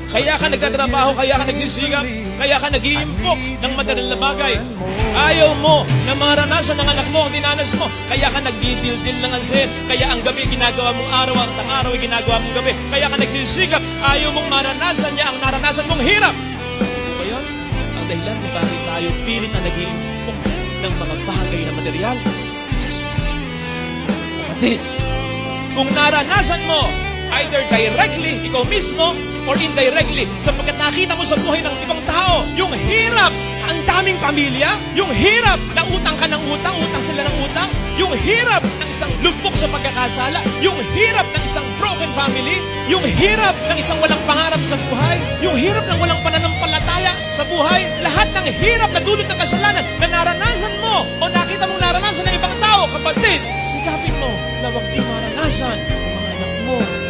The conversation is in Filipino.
Kaya ka nagtatrabaho, kaya ka nagsisigap, kaya ka nag-iimpok ng material na bagay. Ayaw mo na maranasan ng anak mo ang dinanas mo. Kaya ka nagdidildil ng ansin. Kaya ang gabi ginagawa mong araw, ang tang-araw ay ginagawa mong gabi. Kaya ka nagsisikap, ayaw mong maranasan niya ang naranasan mong hirap. Ano ba yun? Ang dahilan kung bakit tayo pilit na nag-iimpok ng mga bagay na material. Just listen. Kapatid, kung naranasan mo, either directly, ikaw mismo, or indirectly, sapagkat nakita mo sa buhay ng ibang tao, yung hirap, ang daming pamilya, yung hirap na utang ka ng utang, utang sila ng utang, yung hirap ng isang lugmok sa pagkakasala, yung hirap ng isang broken family, yung hirap ng isang walang pangarap sa buhay, yung hirap ng walang pananampalataya sa buhay, lahat ng hirap na dulot ng kasalanan na naranasan mo o nakita mong naranasan ng ibang tao, kapatid, sikapin mo na huwag di maranasan ng mga anak mo